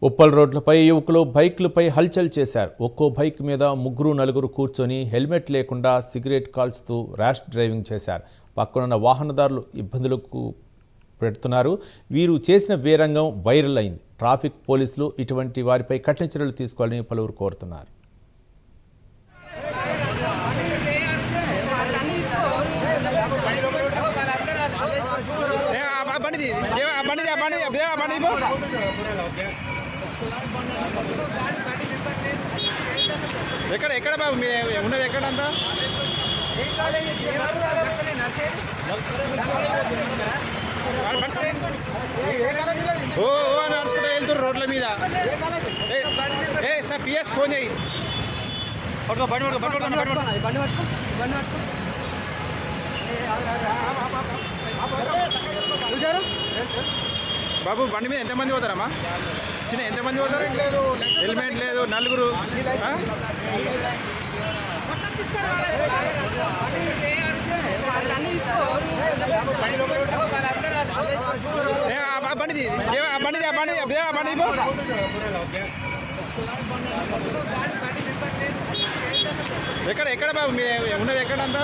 ఉప్పల్ రోడ్లపై యువకులు బైక్లపై హల్చల్ చేశారు. ఒక్కో బైక్ మీద ముగ్గురు నలుగురు కూర్చొని హెల్మెట్ లేకుండా సిగరెట్ కాల్చుతూ ర్యాష్ డ్రైవింగ్ చేశారు. పక్కనున్న వాహనదారులు ఇబ్బందులకు పెడుతున్నారు. వీరు చేసిన వీరంగం వైరల్ అయింది. ట్రాఫిక్ పోలీసులు ఇటువంటి వారిపై కఠిన చర్యలు తీసుకోవాలని పలువురు కోరుతున్నారు. ఎక్కడ బాబు ఉన్నది ఎక్కడంతా ఓ నడుచుకుంటూ వెళ్తారు రోడ్ల మీద. సార్ పిఎస్ ఫోన్ చేయి. బాబు బండి మీద ఎంతమంది పోతారమ్మా? చిన్న ఎంతమంది పోతారు? హెల్మెట్ లేదు, నలుగురు. ఎక్కడ బాబు ఉన్నది ఎక్కడంతా